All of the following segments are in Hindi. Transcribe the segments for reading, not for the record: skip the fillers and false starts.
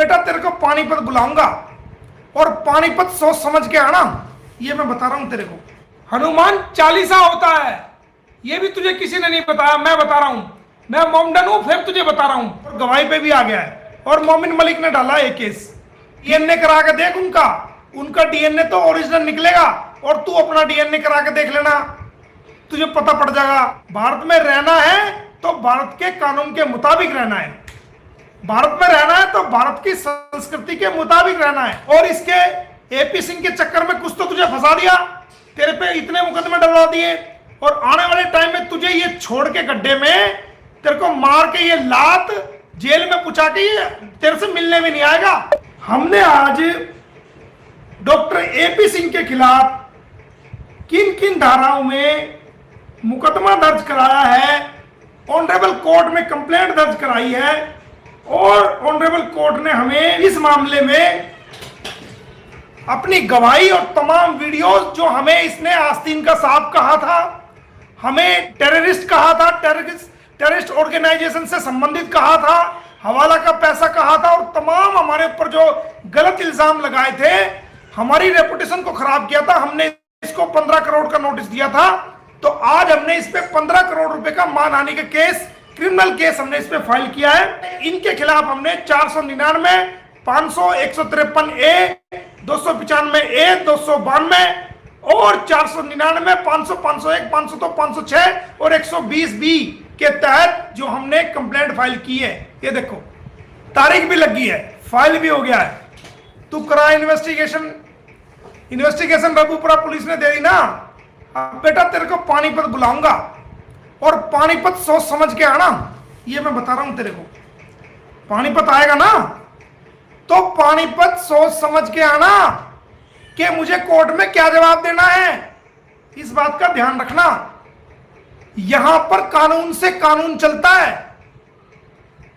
बेटा तेरे को पानीपत बुलाऊंगा और पानीपत सोच समझ के आना। ये मैं बता रहा हूं तेरे को। हनुमान चालीसा होता है, ये भी तुझे किसी ने नहीं बताया, मैं बता रहा हूं। मैं मोमडन हूं, फिर तुझे बता रहा हूं। और गवाही पे भी आ गया है और मोमिन मलिक ने डाला एक केस। डीएनए करा के देख उनका डीएनए तो ओरिजिनल निकलेगा और तू अपना डीएनए करा के देख लेना, तुझे पता पड़ जाएगा। भारत में रहना है तो भारत के कानून के मुताबिक रहना है, भारत में रहना है तो भारत की संस्कृति के मुताबिक रहना है। और इसके एपी सिंह के चक्कर में कुछ तो तुझे फंसा दिया, तेरे पे इतने मुकदमे डलवा दिए और आने वाले टाइम में तुझे ये छोड़ के गड्ढे में तेरे को मार के ये लात जेल में पुचा के ये तेरे से मिलने भी नहीं आएगा। हमने आज डॉक्टर एपी सिंह के खिलाफ किन किन धाराओं में मुकदमा दर्ज कराया है, ऑनरेबल कोर्ट में कंप्लेंट दर्ज कराई है और ऑनरेबल कोर्ट ने हमें इस मामले में अपनी गवाही और तमाम वीडियोस जो हमें इसने आस्तीन का सांप कहा था, हमें टेररिस्ट कहा था, टेररिस्ट ऑर्गेनाइजेशन से संबंधित कहा था, हवाला का पैसा कहा था और तमाम हमारे ऊपर जो गलत इल्जाम लगाए थे, हमारी रेपुटेशन को खराब किया था। हमने इसको 15 करोड़ का नोटिस दिया था, तो आज हमने इस पे 15 करोड़ रुपए का मानहानि का केस, क्रिमिनल केस हमने इस पे फाइल किया है। इनके खिलाफ हमने 499, 500, 153 ए, 295 ए, 292 और 499, 500, 501, 502, 506 और 120 बी के तहत जो हमने कंप्लेंट फाइल की है। ये देखो तारीख भी लगी है, फाइल भी हो गया है। तू करा इन्वेस्टिगेशन रघुपुरा पुलिस ने दे दी ना। अब बेटा तेरे को पानीपत बुलाऊंगा और पानीपत सोच समझ के आना। ये मैं बता रहा हूं तेरे को, पानीपत आएगा ना तो पानीपत सोच समझ के आना कि मुझे कोर्ट में क्या जवाब देना है। इस बात का ध्यान रखना, यहां पर कानून से कानून चलता है,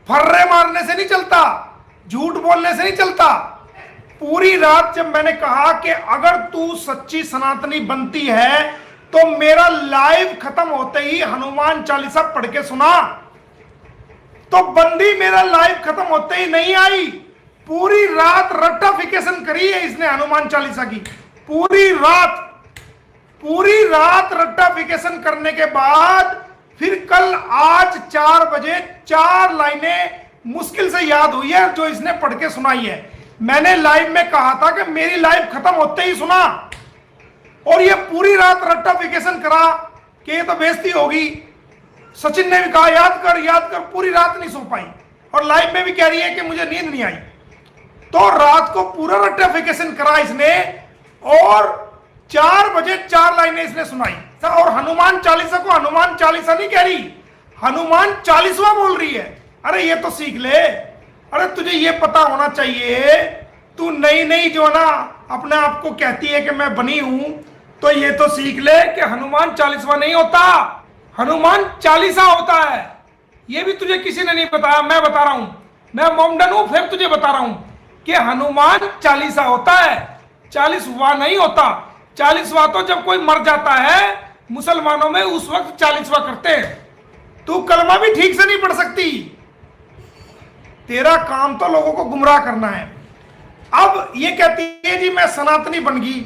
फर्रे मारने से नहीं चलता, झूठ बोलने से नहीं चलता। पूरी रात जब मैंने कहा कि अगर तू सच्ची सनातनी बनती है तो मेरा लाइव खत्म होते ही हनुमान चालीसा पढ़ के सुना, तो बंदी मेरा लाइव खत्म होते ही नहीं आई। पूरी रात रट्टाफिकेशन करी है इसने हनुमान चालीसा की, पूरी रात रट्टाफिकेशन करने के बाद फिर कल आज 4 बजे 4 लाइनें मुश्किल से याद हुई है जो इसने पढ़ के सुनाई है। मैंने लाइव में कहा था कि मेरी लाइव खत्म होते ही सुना, और ये पूरी रात रट्टाफिकेशन करा कि ये तो बेइज्जती होगी। सचिन ने भी कहा याद कर, पूरी रात नहीं सो पाई और लाइव में भी कह रही है कि मुझे नींद नहीं आई। तो रात को पूरा रट्टाफिकेशन करा इसने और 4 बजे 4 लाइनें इसने सुनाई। और हनुमान चालीसा को हनुमान चालीसा नहीं कह रही, हनुमान चालीसवा बोल रही है। अरे ये तो सीख ले, अरे तुझे ये पता होना चाहिए, तू नई जो ना अपने आप को कहती है कि मैं बनी हूं, तो ये तो सीख ले कि हनुमान चालीसवा नहीं होता, हनुमान चालीसा होता है। ये भी तुझे किसी ने नहीं बताया, मैं बता रहा हूं। मैं मोमडन हूं, फिर तुझे बता रहा हूं कि हनुमान चालीसा होता है, 40वां नहीं होता। 40वां तो जब कोई मर जाता है मुसलमानों में, उस वक्त 40वां करते हैं। तू कलमा भी ठीक से नहीं पढ़ सकती, तेरा काम तो लोगों को गुमराह करना है। अब ये कहती है जी मैं सनातनी बन गई,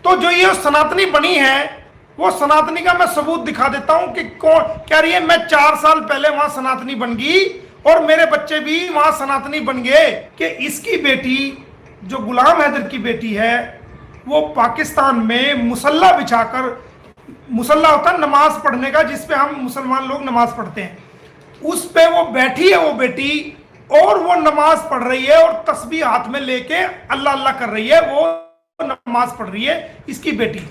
तो जो ये सनातनी बनी है वो सनातनी का मैं सबूत दिखा देता हूं कि कौन कह रही है। मैं 4 साल पहले वहां सनातनी बन गई और मेरे बच्चे भी वहां सनातनी बन गए। कि इसकी बेटी जो गुलाम हैदर की बेटी है वो पाकिस्तान में मुसल्ला बिछाकर, मुसल्ला होता है नमाज पढ़ने का जिसपे हम मुसलमान लोग नमाज पढ़ते हैं, उस पे वो बैठी है वो बेटी, और वो नमाज पढ़ रही है और तस्बीह हाथ में लेके अल्लाह अल्लाह कर रही है, वो नमाज पढ़ रही है इसकी बेटी।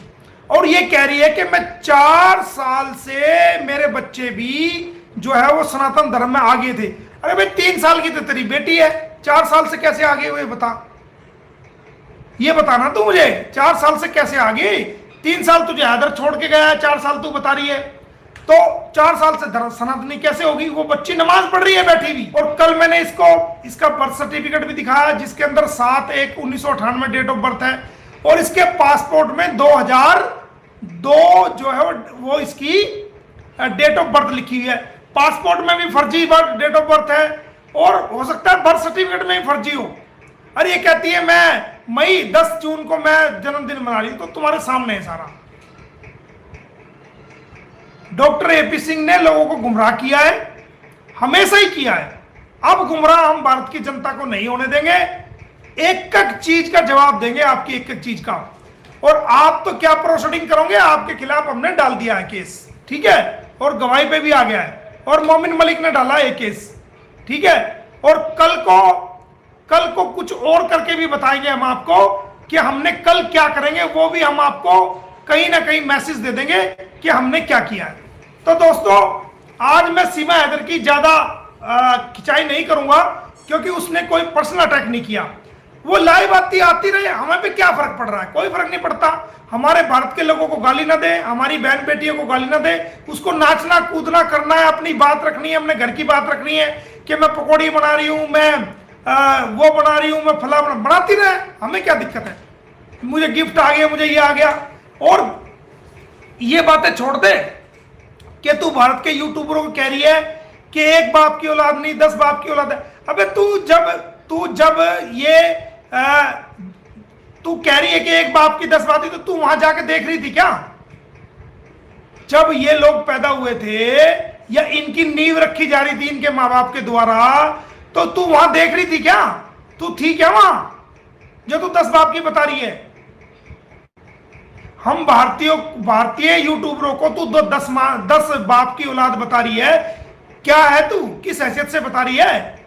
और ये कह रही है कि मैं 4 साल से मेरे बच्चे भी जो है वो सनातन धर्म में आगे थे। अरे भाई 3 साल की तो तेरी बेटी है, 4 साल से कैसे आगे हुए बता, ये बताना तू मुझे। 4 साल से कैसे आगे, 3 साल तुझे हैदर छोड़ के गया है, 4 साल तू बता रही है, तो 4 साल से सनातनी कैसे होगी। वो बच्ची नमाज पढ़ रही है बैठी भी। और कल मैंने इसका बर्थ सर्टिफिकेट भी दिखाया जिसके अंदर 7/1/1998 डेट ऑफ बर्थ है, और इसके पासपोर्ट में 2002 जो है वो इसकी डेट ऑफ बर्थ लिखी हुई है। पासपोर्ट में भी फर्जी डेट ऑफ बर्थ है और हो सकता है बर्थ सर्टिफिकेट में ही फर्जी हो। अरे ये कहती है मैं मई 10 जून को मैं जन्मदिन मना रही हूं, तो तुम्हारे सामने है सारा। डॉक्टर एपी सिंह ने लोगों को गुमराह किया है, हमेशा ही किया है। अब गुमराह हम भारत की जनता को नहीं होने देंगे, एक एक चीज का जवाब देंगे, आपकी एक एक चीज का। और आप तो क्या प्रोसीडिंग करोगे, आपके खिलाफ हमने डाल दिया है केस, ठीक है, और गवाही पे भी आ गया है, और मोमिन मलिक ने डाला है केस, ठीक है। और कल को कुछ और करके भी बताएंगे हम आपको कि हमने कल क्या करेंगे, वो भी हम आपको कहीं ना कहीं मैसेज दे देंगे कि हमने क्या किया है। तो दोस्तों, आज मैं सीमा हैदर की ज्यादा खिंचाई नहीं करूंगा, क्योंकि उसने कोई पर्सनल अटैक नहीं किया। वो लाइव आती रहे, हमें पे क्या फर्क पड़ रहा है, कोई फर्क नहीं पड़ता। हमारे भारत के लोगों को गाली ना दे, हमारी बहन बेटियों को गाली ना दे, उसको नाचना कूदना करना है, अपनी बात रखनी है, अपने घर की बात रखनी है कि मैं पकौड़ी बना रही हूं, मैं वो बना रही हूं, मैं फला बनाती रहे, हमें क्या दिक्कत है। मुझे गिफ्ट आ गया, मुझे ये आ गया। और ये बातें छोड़ दे कि तू भारत के यूट्यूबरों को कह रही है कि एक बाप की औलाद नहीं 10 बाप की औलाद है। अबे तू जब ये तू कह रही है कि एक बाप की 10 बात, तो तू वहां जाके देख रही थी क्या जब ये लोग पैदा हुए थे, या इनकी नींव रखी जा रही थी इनके माँ बाप के द्वारा, तो तू वहां देख रही थी क्या, तू थी क्या वहां जो तू 10 बाप की बता रही है। हम भारतीय यूट्यूबरों को तू 10 बाप की औलाद बता रही है, क्या है तू, किस हैसियत से बता रही है।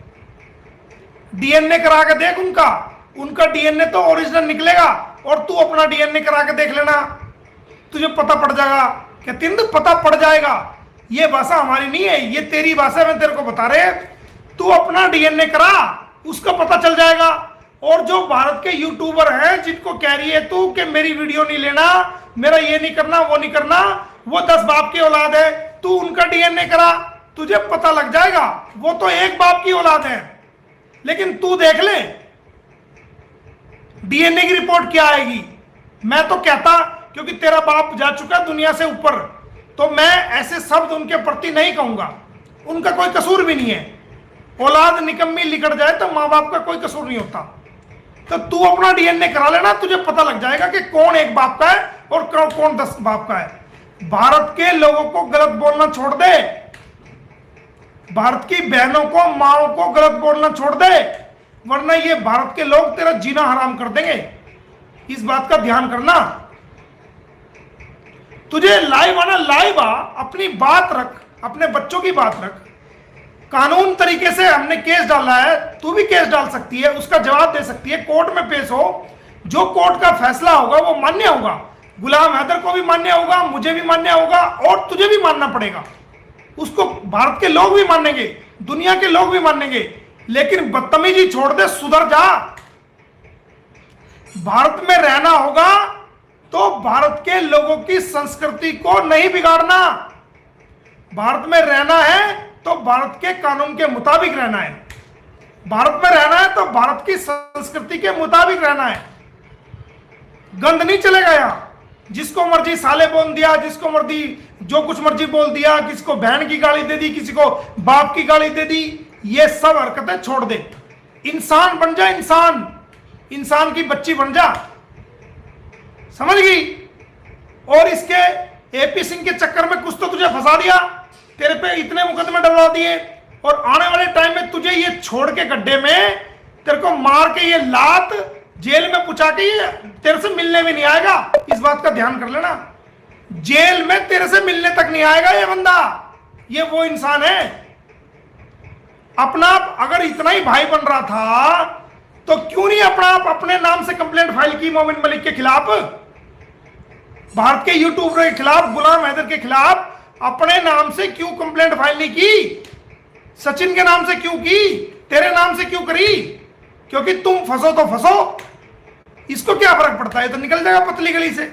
डीएनए करा के देख उनका डीएनए तो ओरिजिनल निकलेगा, और तू अपना डीएनए करा के देख लेना, तुझे पता पड़ जाएगा। क्या तिंद पता पड़ जाएगा, ये भाषा हमारी नहीं है, ये तेरी भाषा में तेरे को बता रहे। तू अपना डीएनए करा, उसका पता चल जाएगा। और जो भारत के यूट्यूबर हैं जिनको कह रही है तू कि मेरी वीडियो नहीं लेना, मेरा ये नहीं करना, वो नहीं करना, वो 10 बाप की औलाद है, तू उनका डीएनए करा, तुझे पता लग जाएगा। वो तो एक बाप की औलाद है, लेकिन तू देख ले डीएनए की रिपोर्ट क्या आएगी। मैं तो कहता, क्योंकि तेरा बाप जा चुका दुनिया से ऊपर, तो मैं ऐसे शब्द उनके प्रति नहीं कहूंगा, उनका कोई कसूर भी नहीं है। औलाद निकम्मी लिकड़ जाए तो माँ बाप का कोई कसूर नहीं होता। तो तू अपना डीएनए करा लेना, तुझे पता लग जाएगा कि कौन एक बाप का है और कौन 10 बाप का है। भारत के लोगों को गलत बोलना छोड़ दे, भारत की बहनों को माओ को गलत बोलना छोड़ दे, वरना ये भारत के लोग तेरा जीना हराम कर देंगे। इस बात का ध्यान करना। तुझे लाइव आना, लाइव आ, अपनी बात रख, अपने बच्चों की बात रख। कानून तरीके से हमने केस डाला है, तू भी केस डाल सकती है, उसका जवाब दे सकती है, कोर्ट में पेश हो, जो कोर्ट का फैसला होगा वो मान्य होगा। गुलाम हैदर को भी मान्य होगा, मुझे भी मान्य होगा, और तुझे भी मानना पड़ेगा। उसको भारत के लोग भी मानेंगे, दुनिया के लोग भी मानेंगे। लेकिन बदतमीजी छोड़ दे, सुधर जा। भारत में रहना होगा तो भारत के लोगों की संस्कृति को नहीं बिगाड़ना। भारत में रहना है तो भारत के कानून के मुताबिक रहना है। भारत में रहना है तो भारत की संस्कृति के मुताबिक रहना है। गंद नहीं चलेगा यहां, जिसको मर्जी साले बोल दिया, जिसको मर्जी जो कुछ मर्जी बोल दिया, किसी को बहन की गाली दे दी, किसी को बाप की गाली दे दी, ये सब हरकतें छोड़ दे। इंसान बन जा, इंसान की बच्ची बन जा, समझ गई। और इसके एपी सिंह के चक्कर में कुछ तो तुझे फंसा दिया, तेरे पे इतने मुकदमे डलवा दिए, और आने वाले टाइम में तुझे ये छोड़ के गड्ढे में तेरे को मार के ये लात जेल में पुचा के ये तेरे से मिलने भी नहीं आएगा। इस बात का ध्यान कर लेना, जेल में तेरे से मिलने तक नहीं आएगा ये बंदा। ये वो इंसान है। अपना आप अगर इतना ही भाई बन रहा था तो क्यों नहीं अपना आप अपने नाम से कंप्लेंट फाइल की मोमिन मलिक के खिलाफ, भारत के यूट्यूबर के खिलाफ, गुलाम हैदर के खिलाफ अपने नाम से क्यों कंप्लेंट फाइल नहीं की? सचिन के नाम से क्यों की? तेरे नाम से क्यों करी? क्योंकि तुम फंसो तो फंसो, इसको क्या फर्क पड़ता है, तो निकल जाएगा पतली गली से।